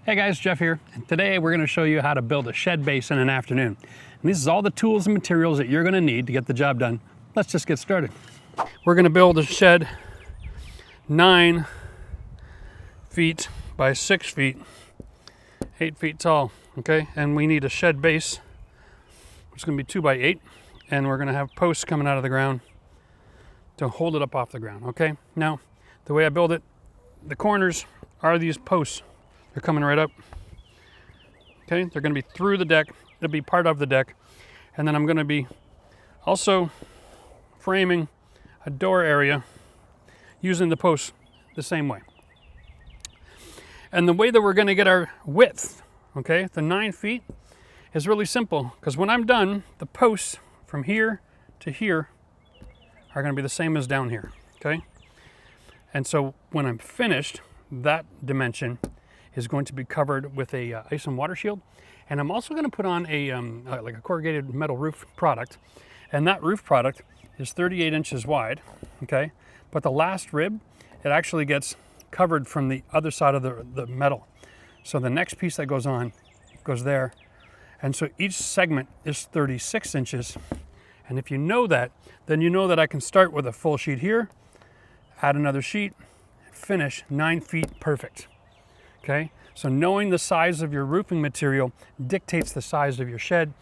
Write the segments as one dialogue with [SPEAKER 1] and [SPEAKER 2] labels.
[SPEAKER 1] Hey guys, Jeff here, and today we're going to show you how to build a shed base in an afternoon. And this is all the tools and materials that you're going to need to get the job done. Let's just get started. We're going to build a shed 9 feet by 6 feet, 8 feet tall, okay? And we need a shed base, which is going to be 2 by 8, and we're going to have posts coming out of the ground to hold it up off the ground, okay? Now, the way I build it, the corners are these posts. They're coming right up. Okay, they're going to be through the deck. It'll be part of the deck. And then I'm going to be also framing a door area using the posts the same way. And the way that we're going to get our width, okay, the 9 feet, is really simple. Because when I'm done, the posts from here to here are going to be the same as down here, okay? And so when I'm finished, that dimension is going to be covered with a ice and water shield, and I'm also going to put on a like a corrugated metal roof product, and that roof product is 38 inches wide, okay, but the last rib, it actually gets covered from the other side of the metal, so the next piece that goes on goes there, and so each segment is 36 inches, and if you know that, then you know that I can start with a full sheet here, add another sheet, finish 9 feet perfect. Okay, so knowing the size of your roofing material dictates the size of your shed.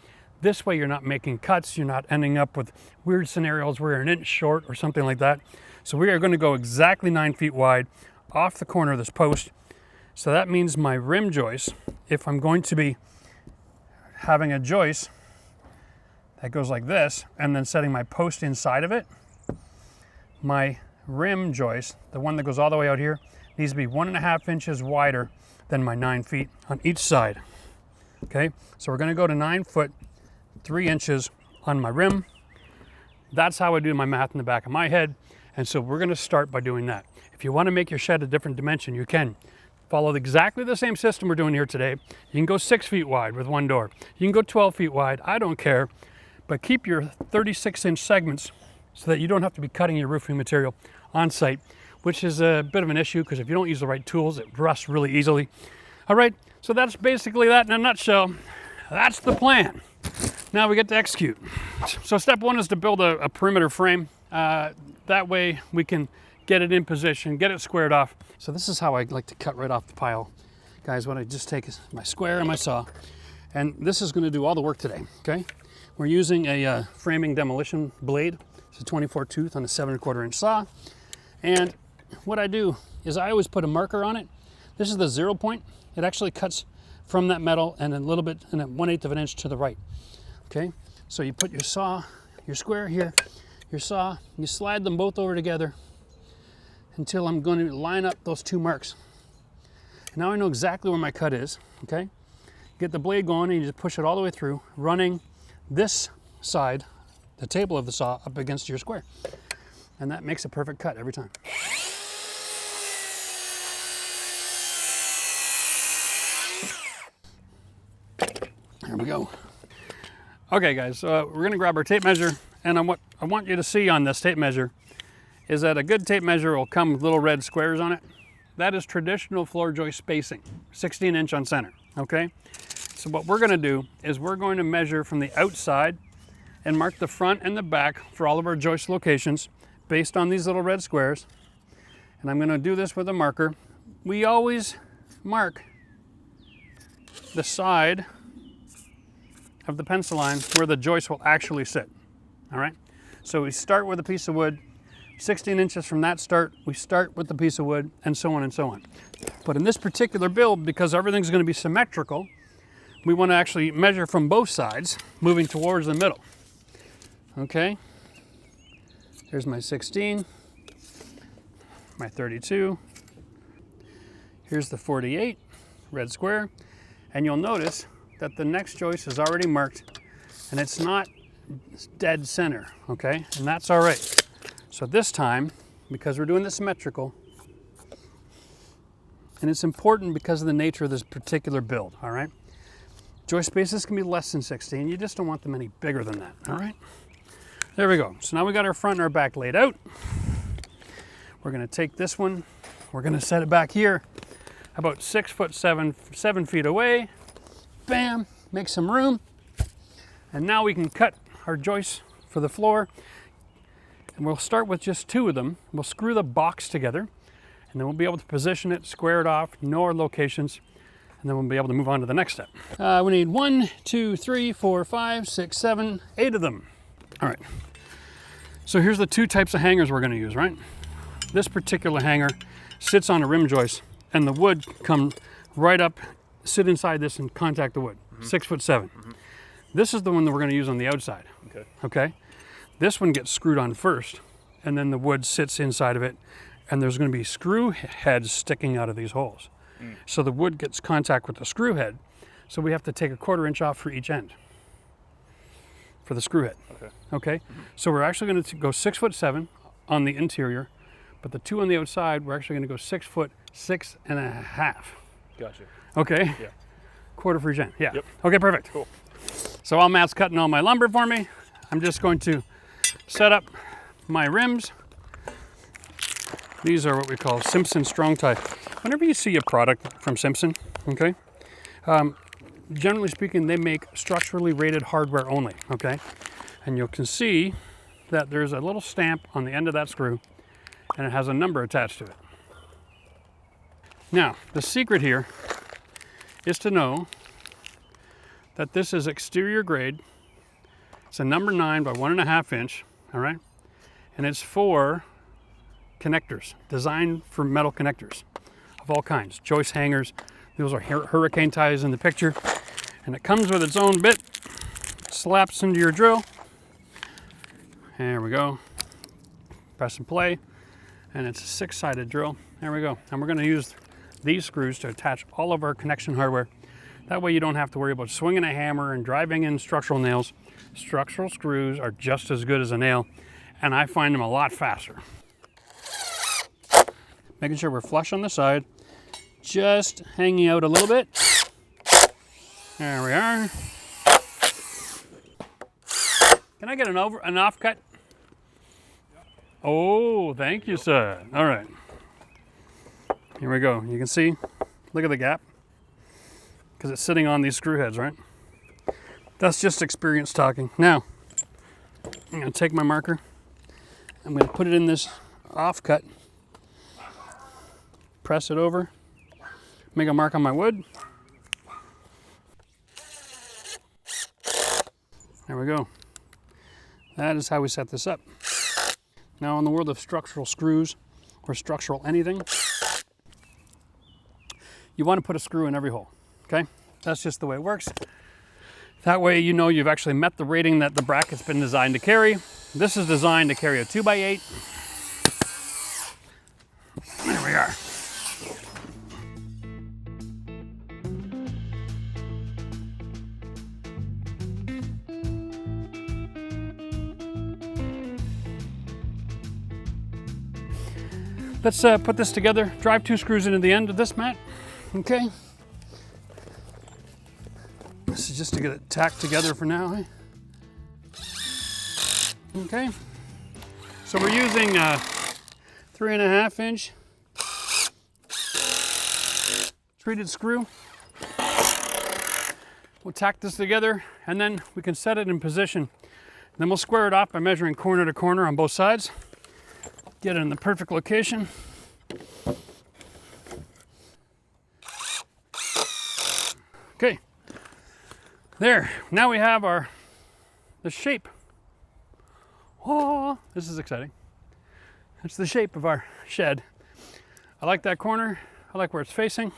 [SPEAKER 1] This way you're not making cuts, you're not ending up with weird scenarios where you're an inch short or something like that. So we are going to go exactly 9 feet wide off the corner of this post. So that means my rim joist, if I'm going to be having a joist that goes like this and then setting my post inside of it, my rim joist, the one that goes all the way out here, needs to be 1.5 inches wider than my 9 feet on each side. Okay, so we're going to go to 9 foot 3 inches on my rim. That's how I do my math in the back of my head, and so we're going to start by doing that. If you want to make your shed a different dimension, you can follow exactly the same system we're doing here today. You can go 6 feet wide with one door. You can go 12 feet wide. I don't care, but keep your 36-inch segments so that you don't have to be cutting your roofing material on site, which is a bit of an issue because if you don't use the right tools, it rusts really easily. All right, so that's basically that in a nutshell. That's the plan. Now we get to execute. So step one is to build a perimeter frame. That way we can get it in position, get it squared off. So this is how I like to cut right off the pile. Guys, what I just take is my square and my saw, and this is gonna do all the work today, okay? We're using a framing demolition blade. It's a 24 tooth on a 7¼ inch saw. And what I do is I always put a marker on it. This is the 0 point. It actually cuts from that metal and a little bit, and 1/8 of an inch to the right. Okay, so you put your saw, your square here, your saw, you slide them both over together until I'm going to line up those 2 marks. And now I know exactly where my cut is, okay? Get the blade going and you just push it all the way through, running this side, the table of the saw, up against your square. And that makes a perfect cut every time. There we go. Okay guys, we're gonna grab our tape measure, and what I want you to see on this tape measure is that a good tape measure will come with little red squares on it. That is traditional floor joist spacing, 16 inch on center, okay? So what we're gonna do is we're going to measure from the outside and mark the front and the back for all of our joist locations based on these little red squares. And I'm gonna do this with a marker. We always mark the side of the pencil line where the joist will actually sit, all right? So we start with a piece of wood, 16 inches from that start, we start with the piece of wood, and so on and so on. But in this particular build, because everything's gonna be symmetrical, we wanna actually measure from both sides, moving towards the middle, okay? Here's my 16, my 32, here's the 48, red square, and you'll notice that the next joist is already marked and it's not dead center, okay? And that's all right. So this time, because we're doing this symmetrical, and it's important because of the nature of this particular build, all right? Joist spaces can be less than 16, you just don't want them any bigger than that, all right? There we go. So now we got our front and our back laid out. We're gonna take this one, we're gonna set it back here about 7 feet away. Bam, make some room. And now we can cut our joists for the floor. And we'll start with just 2 of them. We'll screw the box together, and then we'll be able to position it, square it off, know our locations, and then we'll be able to move on to the next step. We need 1, 2, 3, 4, 5, 6, 7, 8 of them. All right. So here's the 2 types of hangers we're going to use, right? This particular hanger sits on a rim joist, and the wood come right up, sit inside this and contact the wood. 6'7". This is the one that we're going to use on the outside. Okay. This one gets screwed on first, and then the wood sits inside of it, and there's going to be screw heads sticking out of these holes. So the wood gets contact with the screw head, so we have to take a 1/4 inch off for each end for the screw head. Okay. So we're actually going to go 6'7" on the interior, but the 2 on the outside, we're actually going to go 6 foot 6.5.
[SPEAKER 2] Gotcha.
[SPEAKER 1] Okay.
[SPEAKER 2] Yeah.
[SPEAKER 1] 1/4 for each end. Yeah.
[SPEAKER 2] Yep.
[SPEAKER 1] Okay, perfect.
[SPEAKER 2] Cool.
[SPEAKER 1] So while Matt's cutting all my lumber for me, I'm just going to set up my rims. These are what we call Simpson strong tie. Whenever you see a product from Simpson, okay, generally speaking, they make structurally rated hardware only, okay? And you can see that there's a little stamp on the end of that screw, and it has a number attached to it. Now, the secret here is to know that this is exterior grade. It's a number 9 by 1.5 inch, all right? And it's for connectors, designed for metal connectors of all kinds. Joist hangers, those are hurricane ties in the picture. And it comes with its own bit, slaps into your drill. There we go. Press and play. And it's a 6-sided drill. There we go. And we're going to use these screws to attach all of our connection hardware. That way you don't have to worry about swinging a hammer and driving in structural nails. Structural screws are just as good as a nail, and I find them a lot faster. Making sure we're flush on the side, just hanging out a little bit. There we are. Can I get an offcut? Oh, thank you, sir. All right. Here we go. You can see, look at the gap, because it's sitting on these screw heads, right? That's just experience talking. Now, I'm going to take my marker. I'm going to put it in this offcut. Press it over. Make a mark on my wood. There we go. That is how we set this up. Now, in the world of structural screws or structural anything, you want to put a screw in every hole, okay? That's just the way it works. That way you know you've actually met the rating that the bracket's been designed to carry. This is designed to carry a 2x8. There we are. Let's put this together. Drive 2 screws into the end of this, Matt. Okay. This is just to get it tacked together for now. Eh? Okay. So we're using 3.5 inch treated screw. We'll tack this together, and then we can set it in position. Then we'll square it off by measuring corner to corner on both sides. Get it in the perfect location. Okay, there. Now we have the shape. Oh, this is exciting. That's the shape of our shed. I like that corner. I like where it's facing.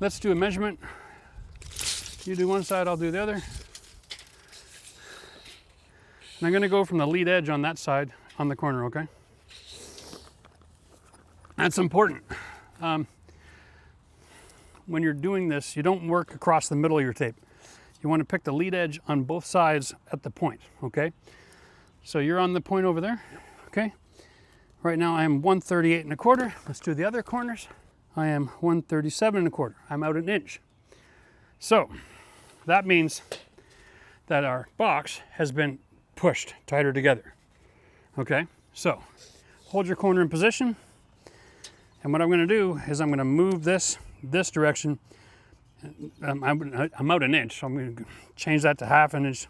[SPEAKER 1] Let's do a measurement. You do one side, I'll do the other. And I'm going to go from the lead edge on that side on the corner, okay? That's important. When you're doing this, you don't work across the middle of your tape. You want to pick the lead edge on both sides at the point, okay? So you're on the point over there, okay? Right now I am 138.25. Let's do the other corners. I am 137.25. I'm out an inch. So that means that our box has been pushed tighter together, okay? So hold your corner in position. And what I'm going to do is I'm going to move this direction. I'm out an inch, so I'm going to change that to half an inch.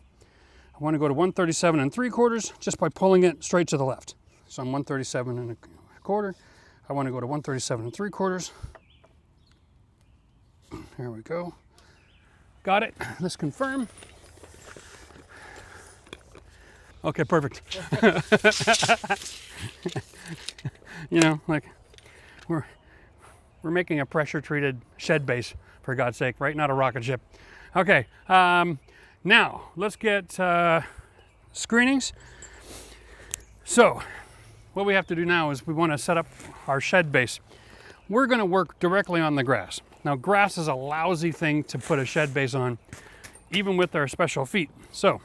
[SPEAKER 1] I want to go to 137 3/4 just by pulling it straight to the left. So I'm 137 1/4. I want to go to 137 3/4. There we go. Got it. Let's confirm. Okay, perfect. You know, like we're making a pressure treated shed base, for God's sake, right? Not a rocket ship. Okay, now let's get screenings. So what we have to do now is we want to set up our shed base. We're going to work directly on the grass. Now, grass is a lousy thing to put a shed base on, even with our special feet. So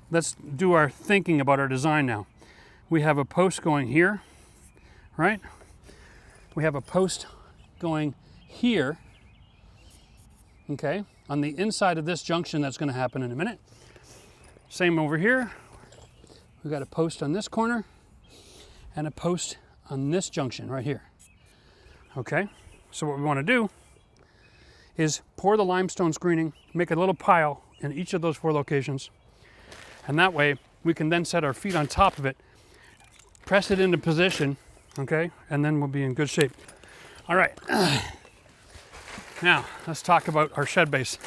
[SPEAKER 1] let's do our thinking about our design now. We have a post going here, right? We have a post going here, okay, on the inside of this junction. That's going to happen in a minute. Same over here. We've got a post on this corner and a post on this junction right here. Okay, so what we want to do is pour the limestone screening, make a little pile in each of those 4 locations, and that way we can then set our feet on top of it, press it into position, okay, and then we'll be in good shape. All right, now let's talk about our shed base.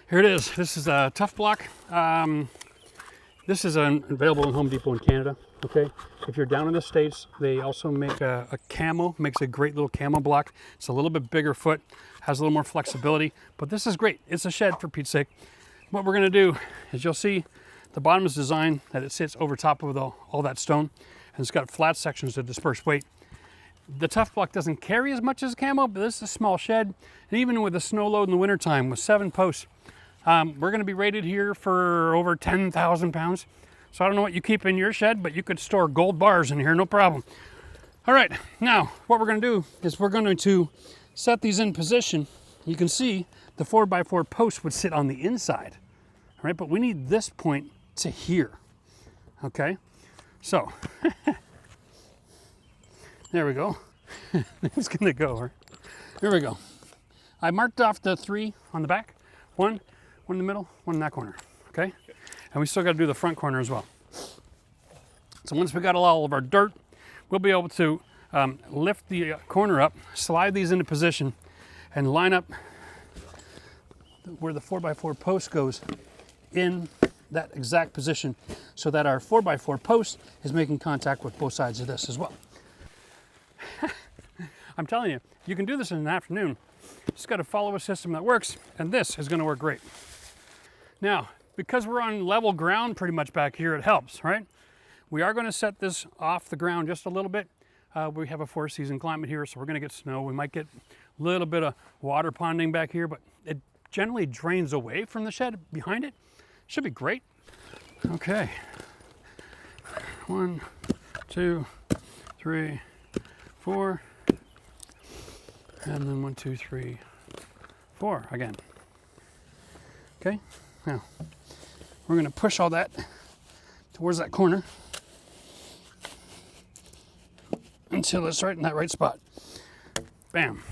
[SPEAKER 1] Here it is. This is a tough block. This is available in Home Depot in Canada. Okay, if you're down in the States, they also make a camo, makes a great little camo block. It's a little bit bigger foot, has a little more flexibility, but this is great. It's a shed, for Pete's sake. What we're gonna do is, you'll see the bottom is designed that it sits over top of all that stone, and it's got flat sections to disperse weight. The tough block doesn't carry as much as a camo, but this is a small shed, and even with a snow load in the wintertime with 7 posts, we're gonna be rated here for over 10,000 pounds. So I don't know what you keep in your shed, but you could store gold bars in here, no problem. All right, now what we're gonna do is we're going to set these in position. You can see the 4x4 post would sit on the inside, all right? But we need this point to here, okay? So, there we go. It's gonna go, right? Here we go. I marked off the 3 on the back, one in the middle, one in that corner, okay? And we still got to do the front corner as well. So once we got all of our dirt, we'll be able to lift the corner up, slide these into position, and line up where the 4x4 post goes in that exact position, so that our 4x4 post is making contact with both sides of this as well. I'm telling you, you can do this in an afternoon. Just got to follow a system that works, and this is going to work great. Now, because we're on level ground pretty much back here, it helps, right? We are going to set this off the ground just a little bit. We have a 4-season climate here, so we're going to get snow. We might get a little bit of water ponding back here, but it generally drains away from the shed behind it. Should be great. Okay. 1, 2, 3, 4. And then 1, 2, 3, 4 again. Okay, now we're going to push all that towards that corner until it's right in that right spot. Bam.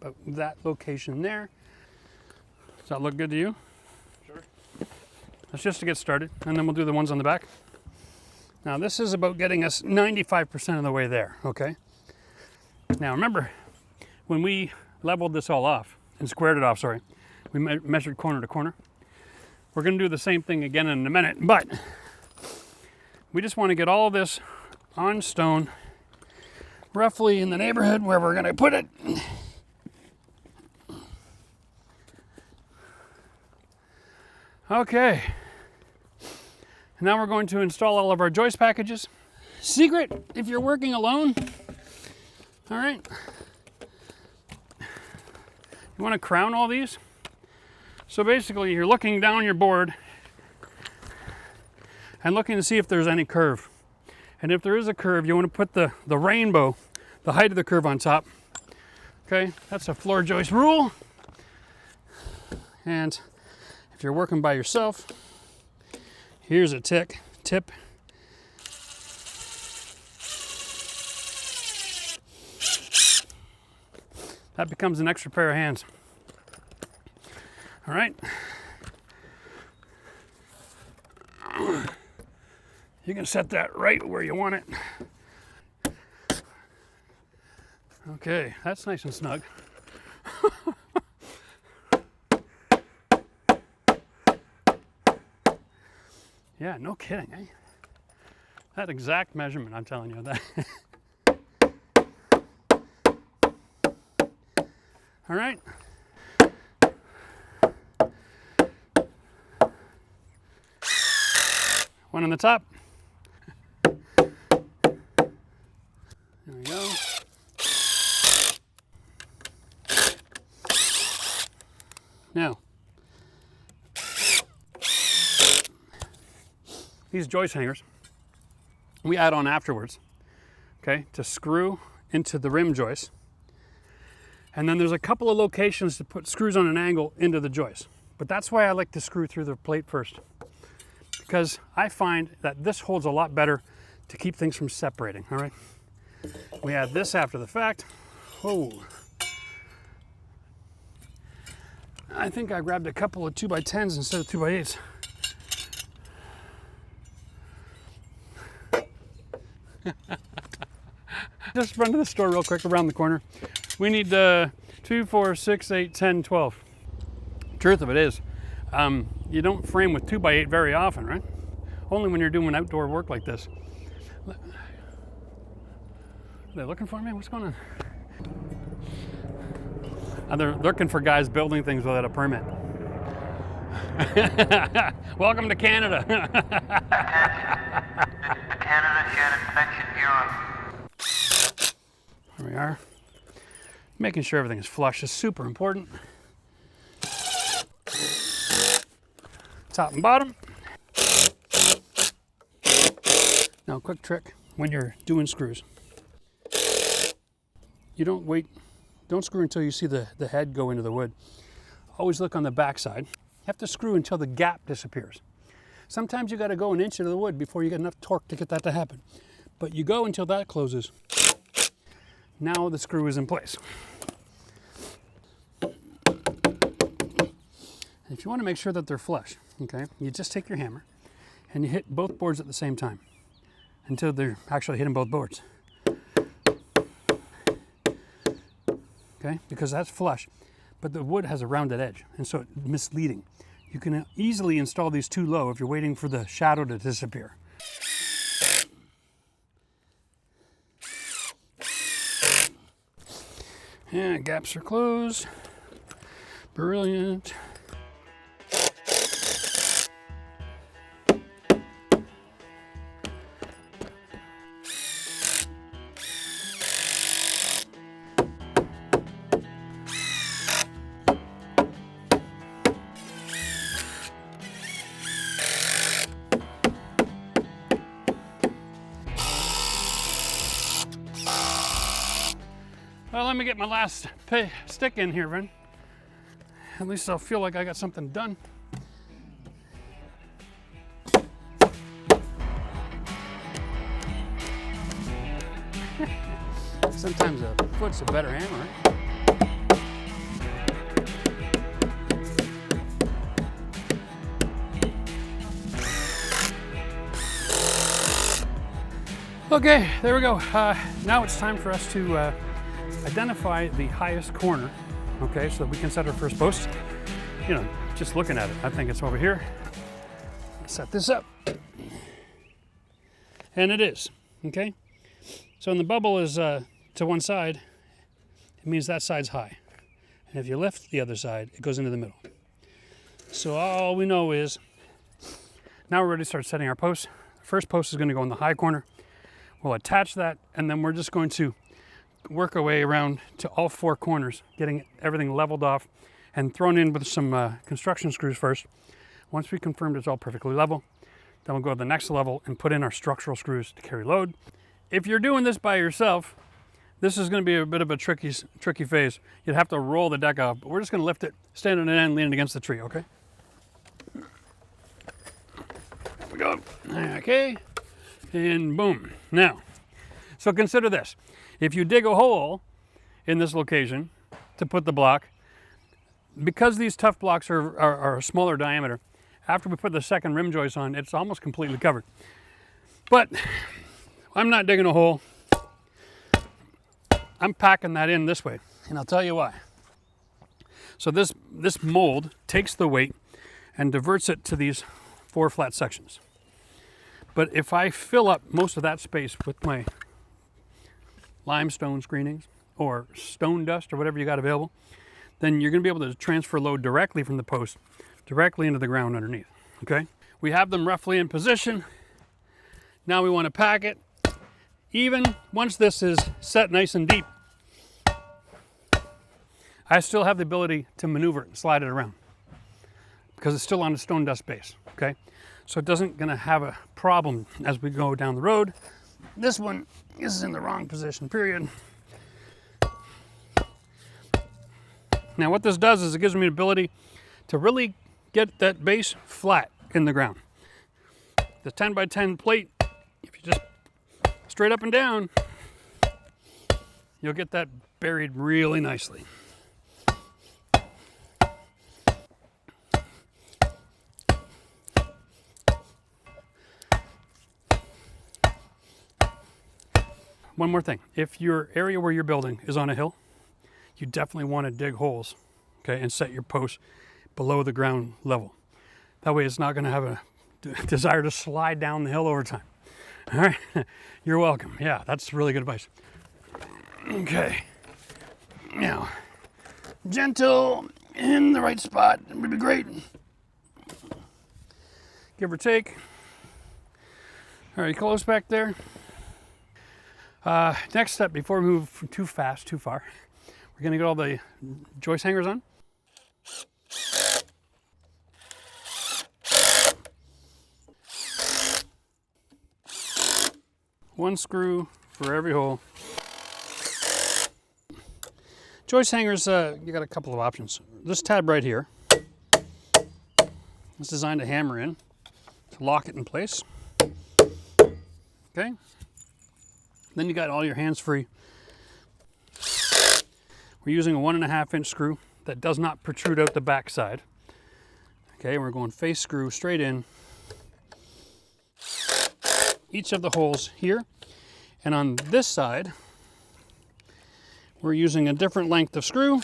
[SPEAKER 1] About that location there. Does that look good to you? Sure. That's just to get started, and then we'll do the ones on the back. Now this is about getting us 95% of the way there, okay? Now remember, when we leveled this all off, and squared it off, sorry, we measured corner to corner. We're gonna do the same thing again in a minute, but we just wanna get all this on stone, roughly in the neighborhood where we're gonna put it. Okay. Now we're going to install all of our joist packages. Secret, if you're working alone, all right, you want to crown all these. So basically you're looking down your board and looking to see if there's any curve. And if there is a curve, you want to put the rainbow, the height of the curve on top. Okay, that's a floor joist rule. And if you're working by yourself, here's a tip. that becomes an extra pair of hands. All right. You can set that right where you want it. Okay, that's nice and snug. Yeah, no kidding, eh? That exact measurement, I'm telling you that. All right. One on the top. There we go. Now, these joist hangers we add on afterwards, okay, to screw into the rim joist. And then there's a couple of locations to put screws on an angle into the joist. But that's why I like to screw through the plate first, because I find that this holds a lot better to keep things from separating, all right? We add this after the fact. Oh, I think I grabbed a couple of 2x10s instead of 2x8s. Just run to the store real quick around the corner. We need 2, 4, 6, 8, 10, 12. Truth of it is, you don't frame with 2x8 very often, right? Only when you're doing outdoor work like this. Are they looking for me? What's going on? They're looking for guys building things without a permit. Welcome to Canada.
[SPEAKER 2] Canada Shed Inspection Bureau.
[SPEAKER 1] There we are. Making sure everything is flush is super important. Top and bottom. Now, quick trick when you're doing screws. You don't screw until you see the head go into the wood. Always look on the back side. You have to screw until the gap disappears. Sometimes you got to go an inch into the wood before you get enough torque to get that to happen. But you go until that closes. Now the screw is in place. And if you want to make sure that they're flush, okay, you just take your hammer and you hit both boards at the same time until they're actually hitting both boards. Okay, because that's flush, but the wood has a rounded edge, and so it's misleading. You can easily install these too low if you're waiting for the shadow to disappear. And gaps are closed. Brilliant. Well, let me get my last stick in here, Vin. At least I'll feel like I got something done. Sometimes a foot's a better hammer, right? Okay, there we go. Now it's time for us to identify the highest corner, okay, so that we can set our first post. You know, just looking at it, I think it's over here. Set this up. And it is, okay? So when the bubble is to one side, it means that side's high. And if you lift the other side, it goes into the middle. So all we know is, now we're ready to start setting our posts. The first post is going to go in the high corner. We'll attach that, and then we're just going to work our way around to all four corners, getting everything leveled off and thrown in with some construction screws first. Once we confirmed it's all perfectly level, then we'll go to the next level and put in our structural screws to carry load. If you're doing this by yourself, this is going to be a bit of a tricky phase. You'd have to roll the deck out, but we're just going to lift it, stand on an end, lean it against the tree, okay? There we go. Okay, and boom. Now, so consider this. If you dig a hole in this location to put the block. Because these tough blocks are a smaller diameter, after we put the second rim joist on, it's almost completely covered. But I'm not digging a hole. I'm packing that in this way, and I'll tell you why. So this mold takes the weight and diverts it to these 4 flat sections. But if I fill up most of that space with my limestone screenings or stone dust or whatever you got available, then you're going to be able to transfer load directly from the post directly into the ground underneath. Okay? We have them roughly in position. Now we want to pack it. Even once this is set nice and deep, I still have the ability to maneuver it and slide it around because it's still on a stone dust base. Okay? So it doesn't going to have a problem as we go down the road. This one is in the wrong position, period. Now what this does is it gives me the ability to really get that base flat in the ground. The 10 by 10 plate, if you just straight up and down, you'll get that buried really nicely. One more thing, if your area where you're building is on a hill, you definitely want to dig holes, okay, and set your posts below the ground level. That way it's not going to have a desire to slide down the hill over time. All right, you're welcome. Yeah, that's really good advice. Okay, now, gentle in the right spot would be great. Give or take. All right, close back there. Next step, before we move too fast, too far, we're going to get all the joist hangers on. One screw for every hole. Joist hangers, you got a couple of options. This tab right here is designed to hammer in, to lock it in place. Okay. Then you got all your hands free. We're using a 1.5 inch screw that does not protrude out the back side. Okay, we're going face screw straight in each of the holes here. And on this side, we're using a different length of screw.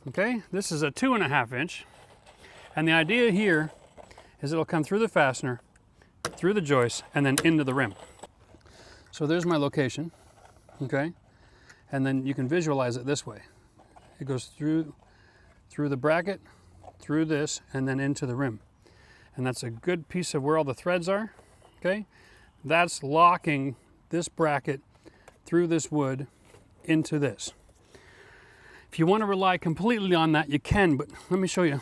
[SPEAKER 1] Okay, this is a 2.5 inch. And the idea here is it'll come through the fastener, through the joist, and then into the rim. So there's my location, okay? And then you can visualize it this way. It goes through the bracket, through this, and then into the rim. And that's a good piece of where all the threads are, okay? That's locking this bracket through this wood into this. If you want to rely completely on that, you can, but let me show you.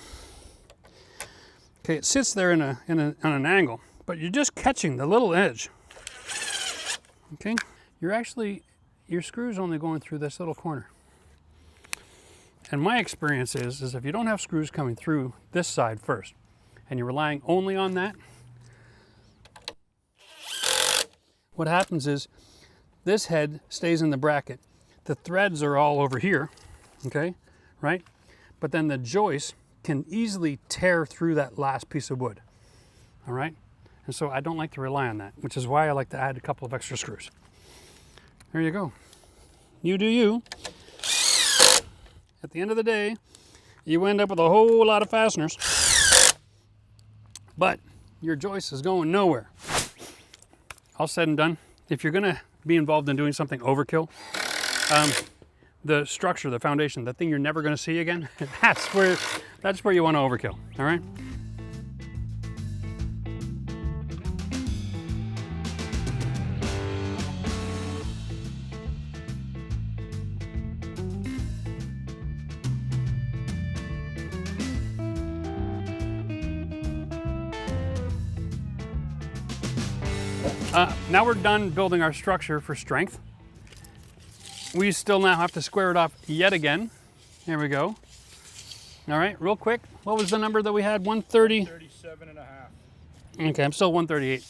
[SPEAKER 1] Okay, it sits there on an angle, but you're just catching the little edge. Okay, your screw's only going through this little corner. And my experience is if you don't have screws coming through this side first, and you're relying only on that, what happens is this head stays in the bracket. The threads are all over here, okay, right? But then the joist can easily tear through that last piece of wood, all right? And so I don't like to rely on that, which is why I like to add a couple of extra screws. There you go. You do you. At the end of the day, you end up with a whole lot of fasteners, but your joist is going nowhere. All said and done, if you're gonna be involved in doing something overkill, the structure, the foundation, the thing you're never gonna see again, that's where you wanna overkill, all right? Now we're done building our structure for strength. We still now have to square it off yet again. Here we go. All right, real quick. What was the number that we had? 130? 137.5. Okay, I'm still 138.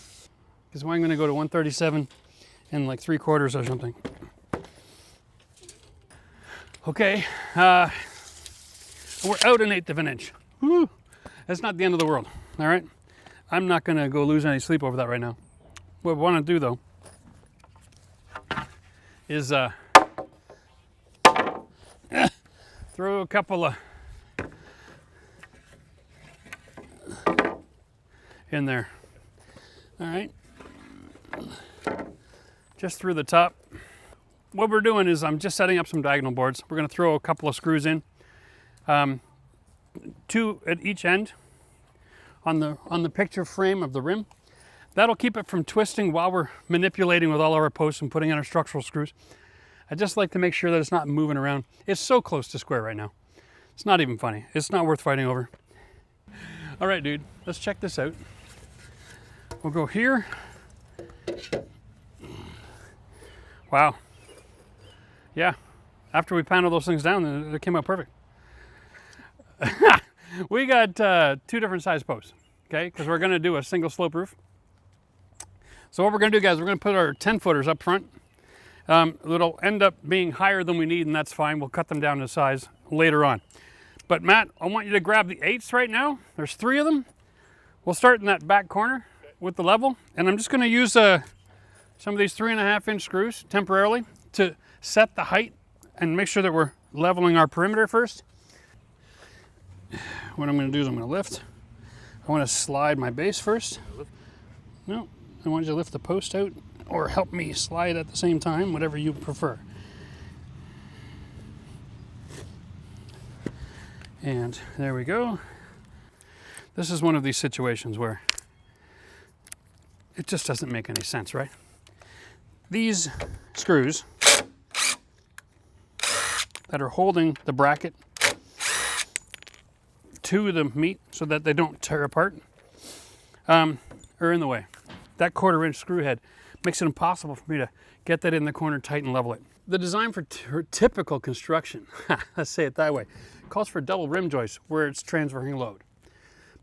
[SPEAKER 1] Because I'm going to go to 137 and like 3/4 or something. Okay, we're out an 1/8 of an inch. Woo. That's not the end of the world, all right? I'm not gonna go lose any sleep over that right now. What we wanna do though is throw a couple of in there, all right? Just through the top. What we're doing is I'm just setting up some diagonal boards. We're gonna throw a couple of screws in, 2 at each end on the picture frame of the rim. That'll keep it from twisting while we're manipulating with all of our posts and putting in our structural screws. I just like to make sure that it's not moving around. It's so close to square right now. It's not even funny. It's not worth fighting over. All right, dude, let's check this out. We'll go here. Wow. Yeah, after we pounded those things down, they came out perfect. We got 2 different size posts, okay? Because we're gonna do a single slope roof. So what we're gonna do, guys, we're gonna put our 10-footers up front. It'll end up being higher than we need, and that's fine. We'll cut them down to size later on. But Matt, I want you to grab the 8s right now. There's 3 of them. We'll start in that back corner with the level, and I'm just gonna use some of these 3.5-inch screws temporarily to set the height and make sure that we're leveling our perimeter first. What I'm going to do is I'm going to lift. I want to slide my base first. No, I want you to lift the post out or help me slide at the same time, whatever you prefer. And there we go. This is one of these situations where it just doesn't make any sense, right? These screws that are holding the bracket to the meat so that they don't tear apart are in the way. That 1/4-inch screw head makes it impossible for me to get that in the corner tight and level it. The design for typical construction, let's say it that way, calls for double rim joists where it's transferring load.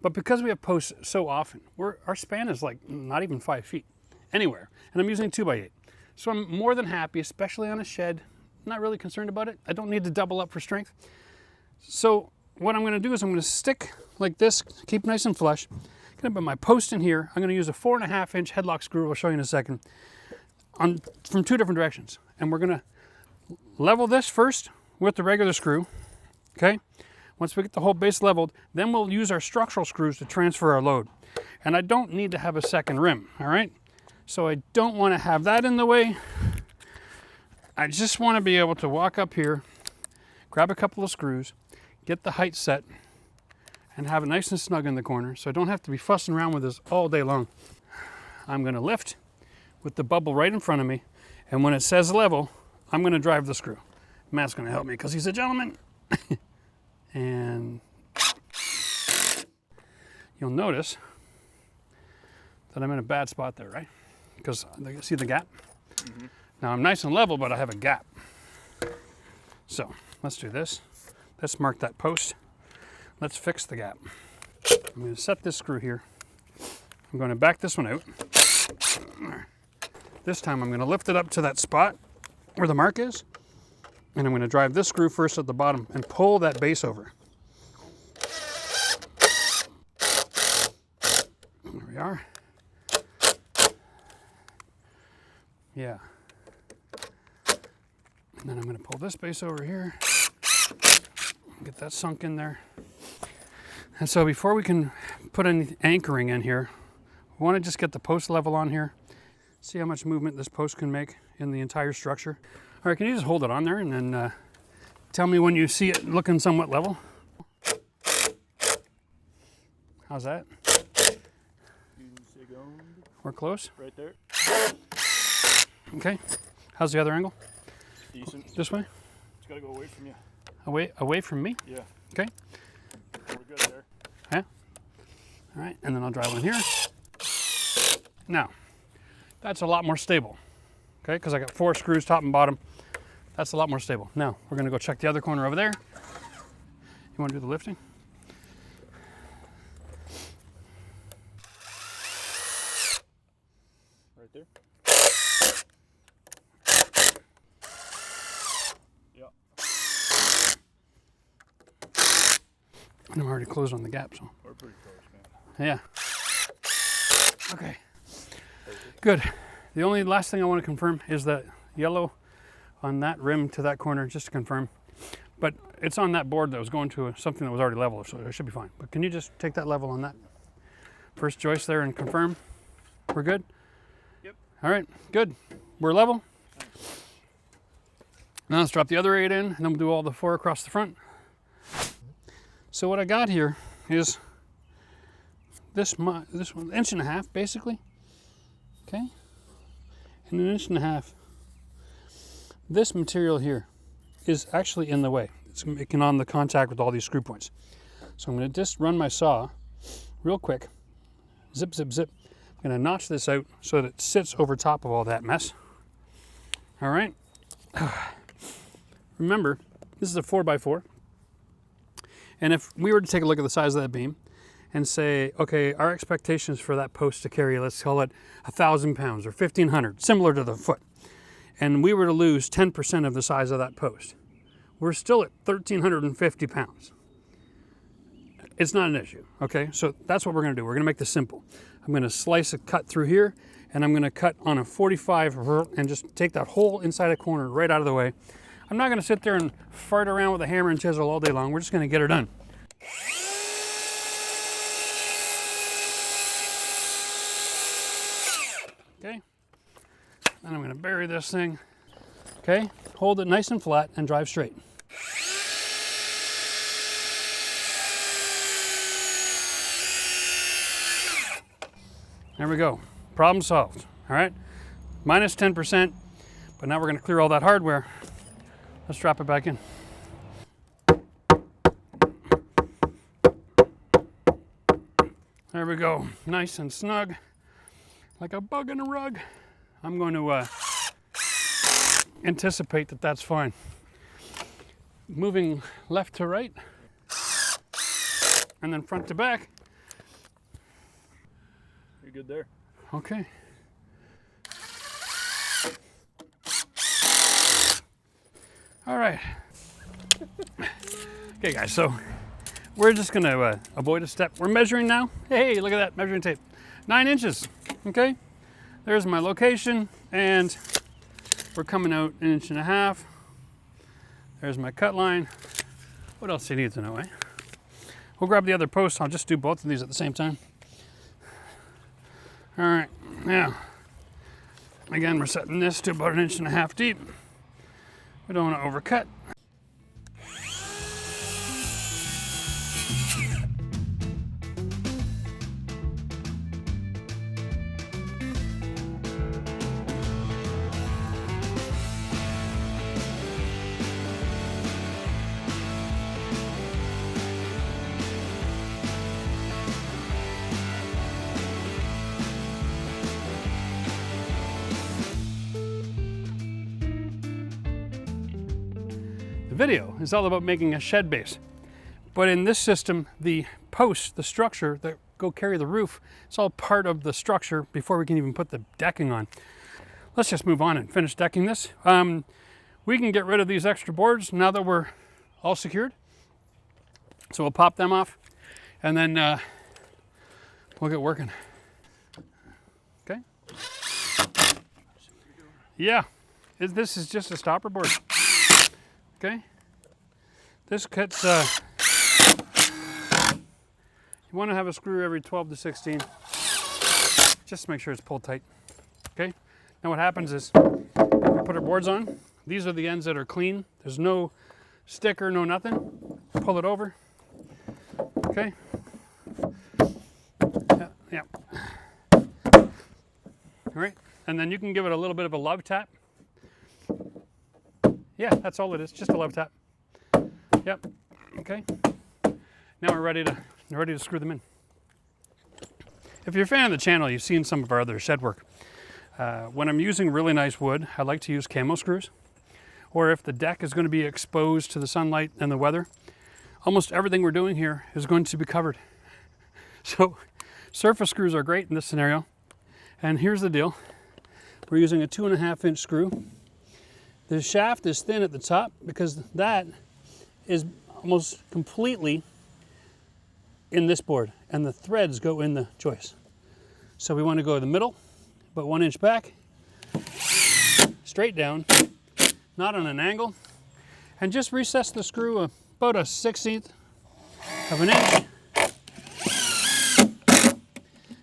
[SPEAKER 1] But because we have posts so often, our span is like not even 5 feet anywhere, and I'm using 2x8. So I'm more than happy, especially on a shed, not really concerned about it. I don't need to double up for strength. So what I'm gonna do is I'm gonna stick like this, keep nice and flush. I'm gonna put my post in here. I'm gonna use a 4.5-inch headlock screw, I'll show you in a second, from 2 different directions. And we're gonna level this first with the regular screw, okay? Once we get the whole base leveled, then we'll use our structural screws to transfer our load. And I don't need to have a second rim, all right? So I don't wanna have that in the way. I just wanna be able to walk up here, grab a couple of screws, get the height set, and have it nice and snug in the corner so I don't have to be fussing around with this all day long. I'm gonna lift with the bubble right in front of me, and when it says level, I'm gonna drive the screw. Matt's gonna help me because he's a gentleman. And you'll notice that I'm in a bad spot there, right? Because see the gap? Mm-hmm. Now I'm nice and level, but I have a gap. So let's do this. Let's mark that post. Let's fix the gap. I'm going to set this screw here. I'm going to back this one out. This time I'm going to lift it up to that spot where the mark is, and I'm going to drive this screw first at the bottom and pull that base over. There we are. Yeah. And then I'm going to pull this base over here. Get that sunk in there. And so before we can put any anchoring in here, we want to just get the post level on here. See how much movement this post can make in the entire structure. All right, can you just hold it on there and then tell me when you see it looking somewhat level? How's that? We're close?
[SPEAKER 3] Right there.
[SPEAKER 1] Okay. How's the other angle?
[SPEAKER 3] Decent.
[SPEAKER 1] This way?
[SPEAKER 3] It's got to go away from you.
[SPEAKER 1] Away from me?
[SPEAKER 3] Yeah.
[SPEAKER 1] Okay.
[SPEAKER 3] We're good there.
[SPEAKER 1] Yeah. All right, and then I'll drive one here. Now, that's a lot more stable, okay? Because I got 4 screws top and bottom. That's a lot more stable. Now, we're gonna go check the other corner over there. You wanna do the lifting?
[SPEAKER 3] Right there. Yeah.
[SPEAKER 1] And I'm already closed on the gap, so.
[SPEAKER 3] We're pretty close, man.
[SPEAKER 1] Yeah. Okay. Good. The only last thing I want to confirm is that yellow on that rim to that corner, just to confirm. But it's on that board that was going to something that was already level, so it should be fine. But can you just take that level on that first joist there and confirm? We're good?
[SPEAKER 3] Yep.
[SPEAKER 1] All right, good. We're level. Now let's drop the other 8 in, and then we'll do all the 4 across the front. So what I got here is this 1.5 inches, basically. Okay? And 1.5 inches. This material here is actually in the way. It's making on the contact with all these screw points. So I'm going to just run my saw real quick. Zip, zip, zip. I'm going to notch this out so that it sits over top of all that mess. All right. Remember, this is a 4x4. And if we were to take a look at the size of that beam and say, okay, our expectations for that post to carry, let's call it 1,000 pounds or 1,500, similar to the foot, and we were to lose 10% of the size of that post, we're still at 1,350 pounds. It's not an issue, okay? So that's what we're gonna do. We're gonna make this simple. I'm gonna slice a cut through here, and I'm gonna cut on a 45 and just take that whole inside a corner right out of the way. I'm not gonna sit there and fart around with a hammer and chisel all day long. We're just gonna get her done. Okay, and I'm gonna bury this thing. Okay, hold it nice and flat and drive straight. There we go, problem solved, all right? Minus 10%, but now we're gonna clear all that hardware. Let's drop it back in. There we go, nice and snug, like a bug in a rug. I'm going to anticipate that that's fine. Moving left to right, and then front to back.
[SPEAKER 3] You're good there.
[SPEAKER 1] Okay. All right. Okay, guys, so we're just gonna avoid a step. We're measuring now. Hey, look at that measuring tape. 9 inches, okay? There's my location, and we're coming out 1.5 inches. There's my cut line. What else do you need to know, eh? We'll grab the other post. I'll just do both of these at the same time. All right, now, again, we're setting this to about 1.5 inches deep. We don't want to overcut. Video is all about making a shed base. But in this system, the posts, the structure that go carry the roof, it's all part of the structure before we can even put the decking on. Let's just move on and finish decking this. We can get rid of these extra boards now that we're all secured. So we'll pop them off and then we'll get working. Okay? Yeah, this is just a stopper board. Okay, this cuts, you want to have a screw every 12 to 16, just to make sure it's pulled tight. Okay, now what happens is, we put our boards on, these are the ends that are clean, there's no sticker, no nothing, pull it over, okay, yeah. All right, and then you can give it a little bit of a love tap. Yeah, that's all it is, just a love tap. Yep, okay. Now we're ready to screw them in. If you're a fan of the channel, you've seen some of our other shed work. When I'm using really nice wood, I like to use camo screws. Or if the deck is going to be exposed to the sunlight and the weather, almost everything we're doing here is going to be covered. So surface screws are great in this scenario. And here's the deal. We're using a 2.5 inch screw. The shaft is thin at the top because that is almost completely in this board and the threads go in the joist. So we want to go to the middle, but 1 inch back, straight down, not on an angle, and just recess the screw about a 1/16 of an inch.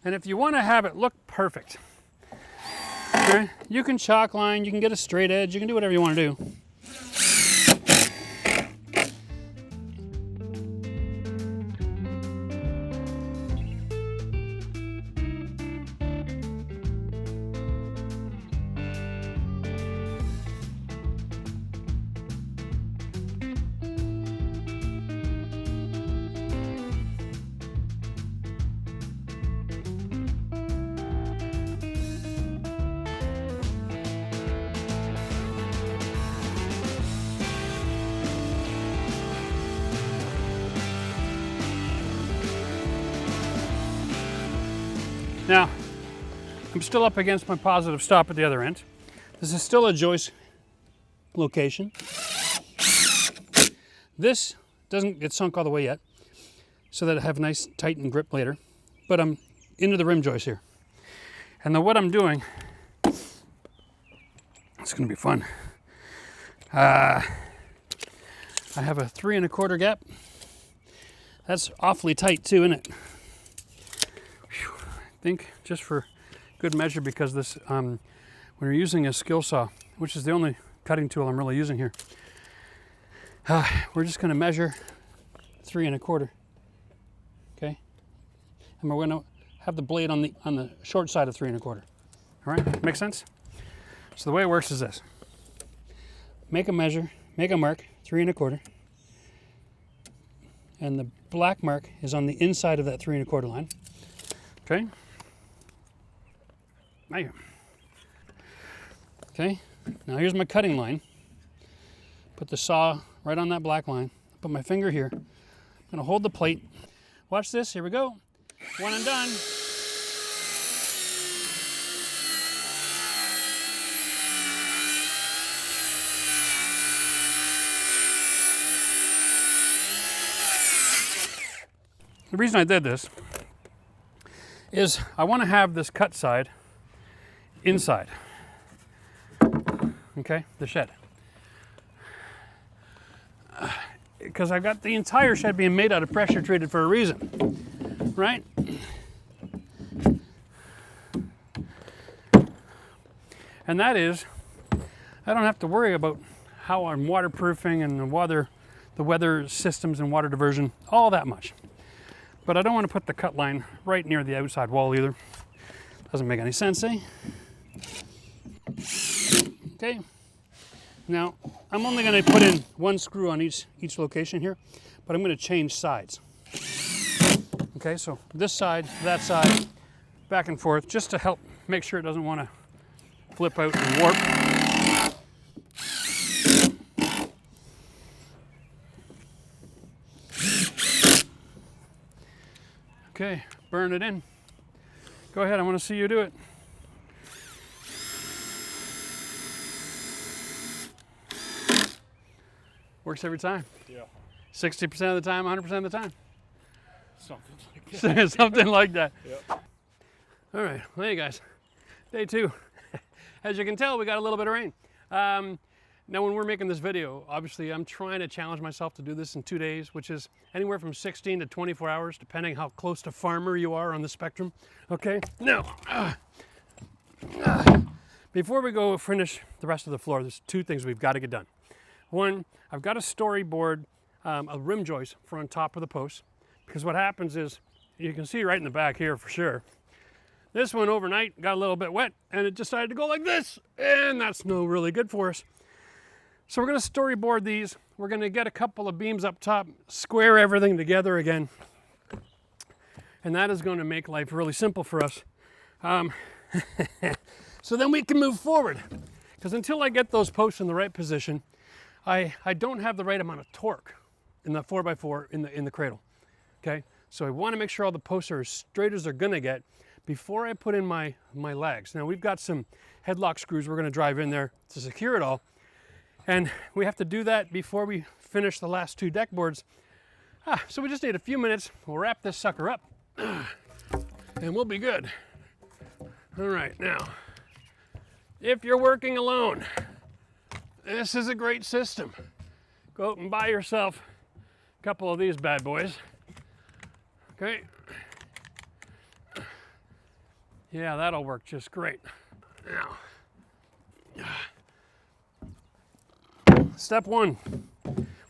[SPEAKER 1] And if you want to have it look perfect, okay, you can chalk line, you can get a straight edge, you can do whatever you want to do. Now, I'm still up against my positive stop at the other end. This is still a joist location. This doesn't get sunk all the way yet, so that I have a nice tightened grip later, but I'm into the rim joist here. And then what I'm doing, it's gonna be fun. I have a 3 1/4 gap. That's awfully tight too, isn't it? I think just for good measure, because this when you're using a skill saw, which is the only cutting tool I'm really using here, we're just going to measure 3 1/4. Okay, and we're going to have the blade on the short side of 3 1/4. All right, make sense? So the way it works is this: make a measure, make a mark 3 1/4, and the black mark is on the inside of that 3 1/4 line. Okay. Okay, now here's my cutting line. Put the saw right on that black line. Put my finger here. I'm gonna hold the plate. Watch this, here we go. 1 and done. The reason I did this is I want to have this cut side inside, okay, the shed. Because I've got the entire shed being made out of pressure treated for a reason, right? And that is, I don't have to worry about how I'm waterproofing and the weather systems and water diversion, all that much. But I don't want to put the cut line right near the outside wall either. Doesn't make any sense, eh? Okay. Now, I'm only going to put in 1 screw on each location here, but I'm going to change sides. Okay, so this side, that side, back and forth, just to help make sure it doesn't want to flip out and warp. Okay, burn it in. Go ahead, I want to see you do it. Works every time.
[SPEAKER 3] Yeah.
[SPEAKER 1] 60% of the time, 100% of the time.
[SPEAKER 3] Something like that.
[SPEAKER 1] Something like that.
[SPEAKER 3] Yep.
[SPEAKER 1] All right, well, hey guys, day 2. As you can tell, we got a little bit of rain. Now when we're making this video, obviously I'm trying to challenge myself to do this in 2 days, which is anywhere from 16 to 24 hours, depending how close to farmer you are on the spectrum. Okay, now, before we go finish the rest of the floor, there's 2 things we've got to get done. One, I've got to storyboard a rim joist for on top of the post, because what happens is, you can see right in the back here for sure, this one overnight got a little bit wet and it decided to go like this, and that's no really good for us. So we're going to storyboard these. We're going to get a couple of beams up top, square everything together again, and that is going to make life really simple for us. So then we can move forward, because until I get those posts in the right position, I don't have the right amount of torque in the 4x4 in the cradle. Okay, so I want to make sure all the posts are as straight as they're going to get before I put in my legs. Now we've got some headlock screws we're going to drive in there to secure it all. And we have to do that before we finish the last 2 deck boards. So we just need a few minutes. We'll wrap this sucker up and we'll be good. All right, now, if you're working alone, this is a great system. Go out and buy yourself a couple of these bad boys. Okay. Yeah, that'll work just great. Now, step one,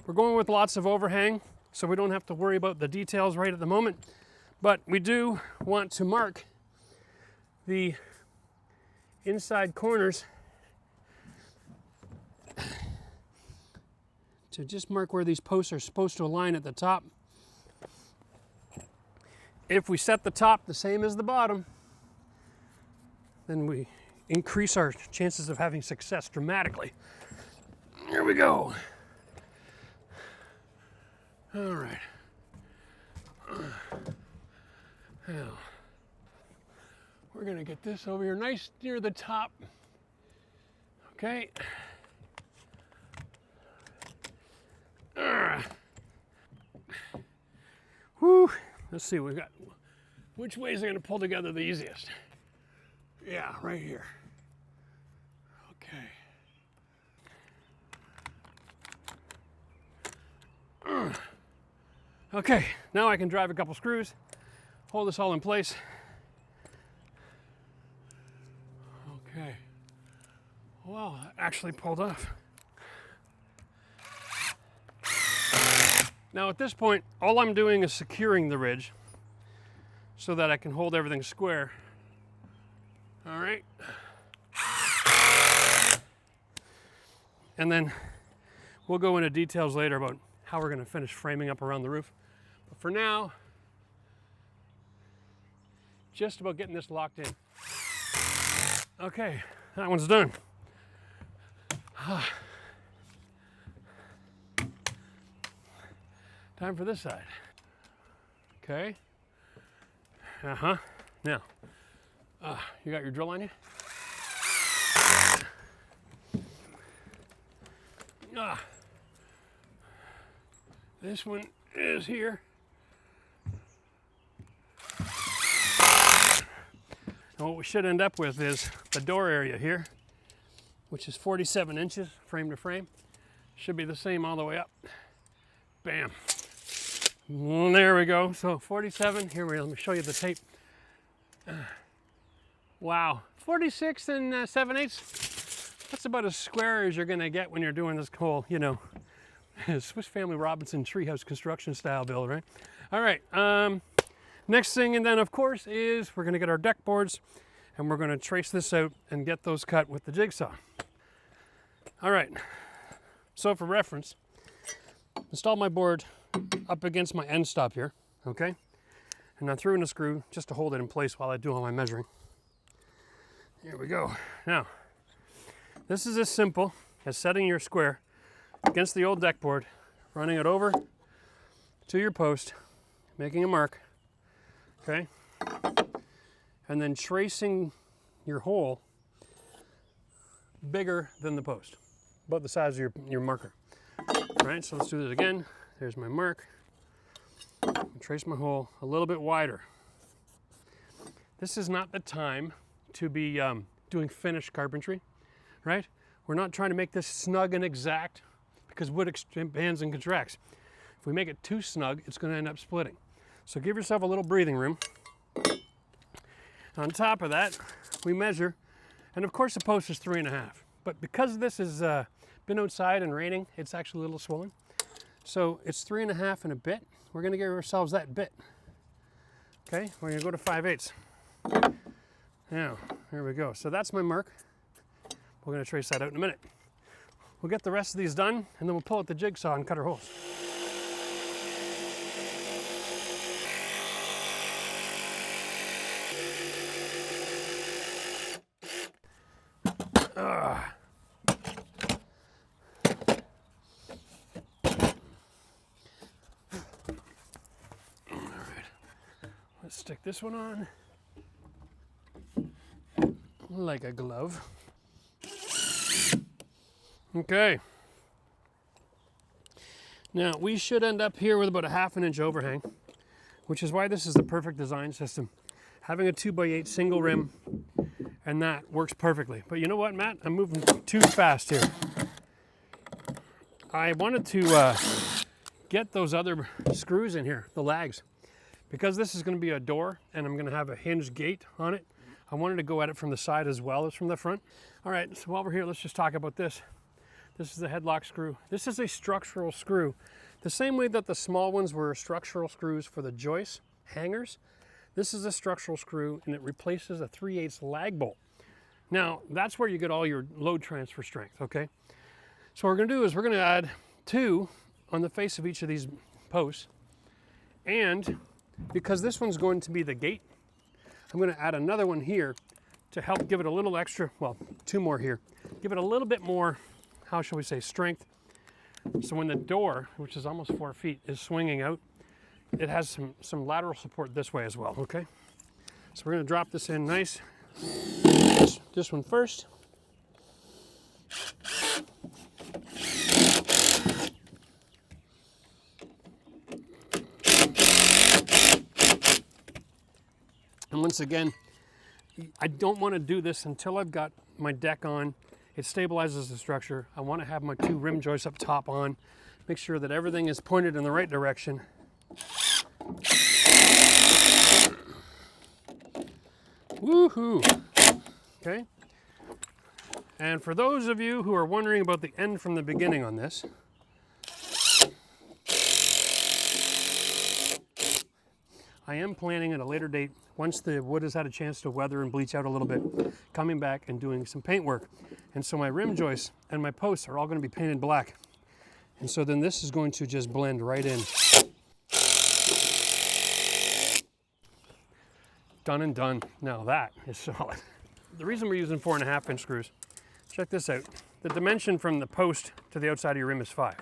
[SPEAKER 1] we're going with lots of overhang, so we don't have to worry about the details right at the moment, but we do want to mark the inside corners to just mark where these posts are supposed to align at the top. If we set the top the same as the bottom, then we increase our chances of having success dramatically. Here we go. All right. Now, we're gonna get this over here nice near the top. Okay. Whew. Let's see, we got, which way is it gonna pull together the easiest? Yeah, right here. Okay. Okay, now I can drive a couple screws, hold this all in place. Okay. Well, that actually pulled off. Now at this point, all I'm doing is securing the ridge so that I can hold everything square. All right. And then we'll go into details later about how we're going to finish framing up around the roof. But for now, just about getting this locked in. Okay, that one's done. Time for this side. Okay. Now, you got your drill on you? This one is here. And what we should end up with is the door area here, which is 47 inches frame to frame. Should be the same all the way up. Bam. There we go. So 47, here we go. Let me show you the tape. Wow, 46 and 7/8. That's about as square as you're gonna get when you're doing this whole, you know, Swiss Family Robinson treehouse construction style build, right? All right, next thing, and then of course, is we're gonna get our deck boards and we're gonna trace this out and get those cut with the jigsaw. All right, so for reference, install my board up against my end stop here, okay? And I threw in a screw just to hold it in place while I do all my measuring. Here we go. Now, this is as simple as setting your square against the old deck board, running it over to your post, making a mark, okay? And then tracing your hole bigger than the post, about the size of your marker. All right, so let's do this again. There's my mark. Trace my hole a little bit wider. This is not the time to be doing finished carpentry, right? We're not trying to make this snug and exact because wood expands and contracts. If we make it too snug, it's going to end up splitting. So give yourself a little breathing room. On top of that, we measure, and of course the post is 3.5. But because this has been outside and raining, it's actually a little swollen. So it's 3.5 and a bit. We're going to give ourselves that bit. Okay, we're going to go to 5/8. Now, here we go. So that's my mark. We're going to trace that out in a minute. We'll get the rest of these done, and then we'll pull out the jigsaw and cut our holes. Let's stick this one on like a glove. Okay. Now we should end up here with about a 1/2 inch overhang, which is why this is the perfect design system. Having a 2x8 single rim, and that works perfectly. But you know what, Matt? I'm moving too fast here. I wanted to get those other screws in here, the lags. Because this is going to be a door and I'm going to have a hinged gate on it, I wanted to go at it from the side as well as from the front. All right, so while we're here, let's just talk about this. This is the headlock screw. This is a structural screw. The same way that the small ones were structural screws for the joist hangers, this is a structural screw and it replaces a 3/8 lag bolt. Now, that's where you get all your load transfer strength, okay? So what we're going to do is we're going to add 2 on the face of each of these posts. And because this one's going to be the gate, I'm going to add another one here to help give it a little extra, well, 2 more here, give it a little bit more, how shall we say, strength. So when the door, which is almost 4 feet, is swinging out, it has some lateral support this way as well, okay? So we're going to drop this in nice. This one first. And once again, I don't want to do this until I've got my deck on. It stabilizes the structure. I want to have my 2 rim joists up top on. Make sure that everything is pointed in the right direction. Woohoo! Okay. And for those of you who are wondering about the end from the beginning on this, I am planning at a later date, once the wood has had a chance to weather and bleach out a little bit, coming back and doing some paint work. And so my rim joists and my posts are all going to be painted black. And so then this is going to just blend right in. Done and done. Now that is solid. The reason we're using 4.5 inch screws, check this out. The dimension from the post to the outside of your rim is 5.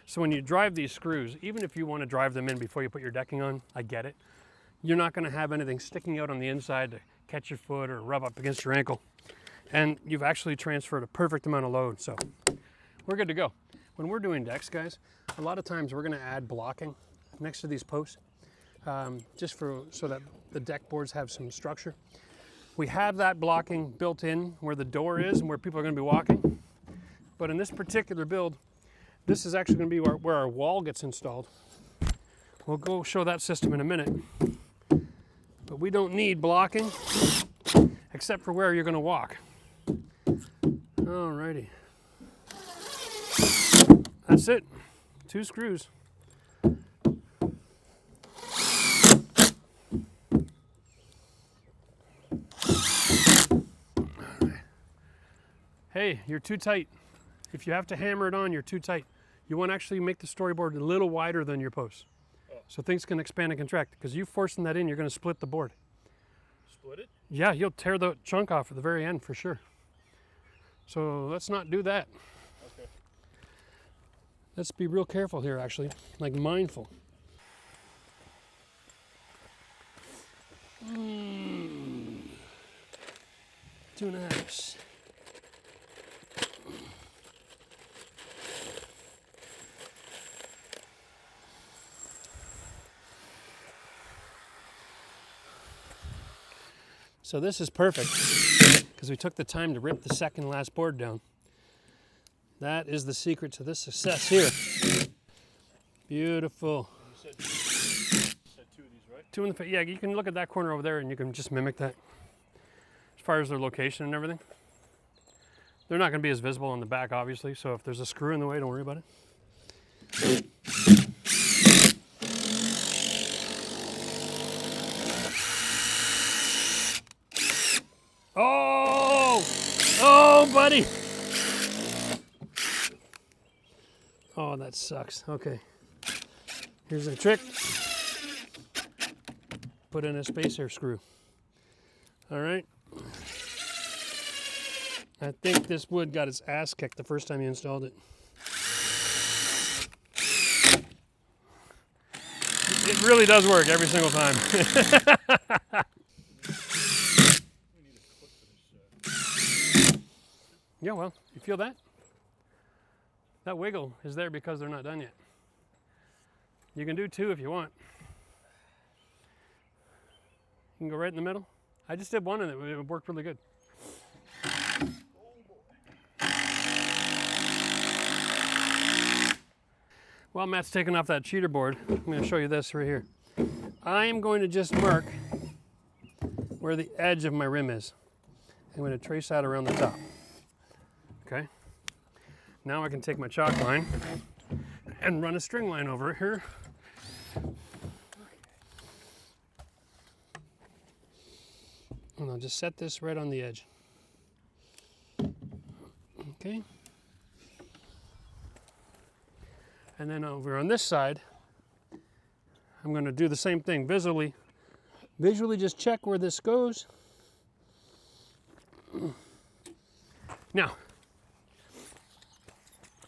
[SPEAKER 1] So when you drive these screws, even if you want to drive them in before you put your decking on, I get it. You're not going to have anything sticking out on the inside to catch your foot or rub up against your ankle. And you've actually transferred a perfect amount of load, so we're good to go. When we're doing decks, guys, a lot of times we're going to add blocking next to these posts, just so that the deck boards have some structure. We have that blocking built in where the door is and where people are going to be walking. But in this particular build, this is actually going to be where our wall gets installed. We'll go show that system in a minute. But we don't need blocking except for where you're going to walk. Alrighty. That's it. 2 screws. Hey, you're too tight. If you have to hammer it on, you're too tight. You want to actually make the storyboard a little wider than your posts. So things can expand and contract. Because you forcing that in, you're going to split the board.
[SPEAKER 3] Split it?
[SPEAKER 1] Yeah, you'll tear the chunk off at the very end for sure. So let's not do that.
[SPEAKER 3] Okay.
[SPEAKER 1] Let's be real careful here, actually, like mindful. 2.5. So this is perfect because we took the time to rip the second last board down. That is the secret to this success here. Beautiful.
[SPEAKER 3] You said 2 of these, right?
[SPEAKER 1] 2 in the, yeah, you can look at that corner over there and you can just mimic that. As far as their location and everything. They're not going to be as visible on the back, obviously, so if there's a screw in the way, don't worry about it. Oh! Oh, buddy! Oh, that sucks. Okay. Here's a trick. Put in a spacer screw. All right. I think this wood got its ass kicked the first time you installed it. It really does work every single time. Yeah, well, you feel that? That wiggle is there because they're not done yet. You can do 2 if you want. You can go right in the middle. I just did one and it worked really good. While Matt's taking off that cheater board, I'm going to show you this right here. I am going to just mark where the edge of my rim is. I'm going to trace that around the top. Okay. Now I can take my chalk line and run a string line over it here. And I'll just set this right on the edge. Okay. And then over on this side, I'm going to do the same thing visually. Visually just check where this goes. Now,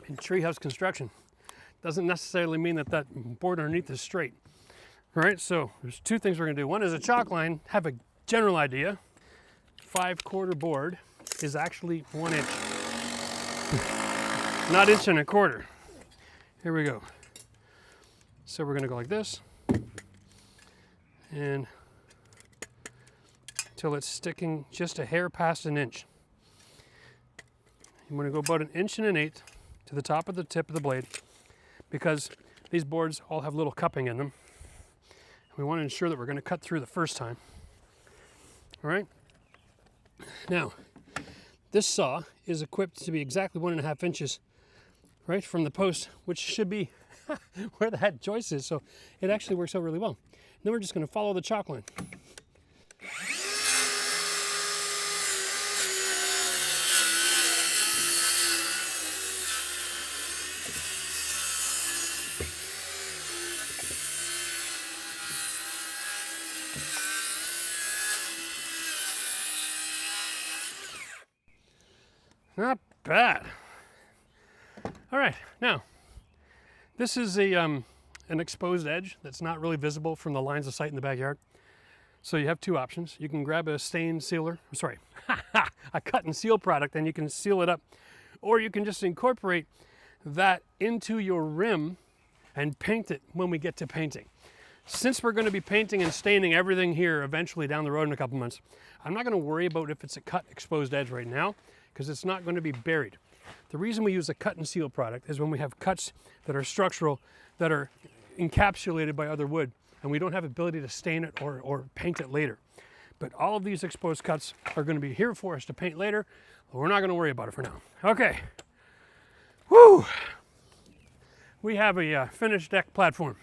[SPEAKER 1] in treehouse construction, doesn't necessarily mean that that board underneath is straight. All right, so there's 2 things we're going to do. One is a chalk line, have a general idea. 5/4 board is actually 1 inch, not 1.25 inches. Here we go. So we're going to go like this, and until it's sticking just a hair past 1 inch. I'm going to go about 1 1/8 to the top of the tip of the blade, because these boards all have little cupping in them. We want to ensure that we're going to cut through the first time. All right. Now, this saw is equipped to be exactly 1.5 inches, right, from the post, which should be where that joist is. So it actually works out really well. Then we're just going to follow the chalk line. Not bad. All right, now, this is an exposed edge that's not really visible from the lines of sight in the backyard. So you have 2 options. You can grab a stain sealer, a cut and seal product, and you can seal it up. Or you can just incorporate that into your rim and paint it when we get to painting. Since we're going to be painting and staining everything here eventually down the road in a couple months, I'm not going to worry about if it's a cut exposed edge right now, because it's not going to be buried. The reason we use a cut and seal product is when we have cuts that are structural, that are encapsulated by other wood, and we don't have ability to stain it or paint it later. But all of these exposed cuts are going to be here for us to paint later, but we're not going to worry about it for now. Okay. Woo! We have a finished deck platform.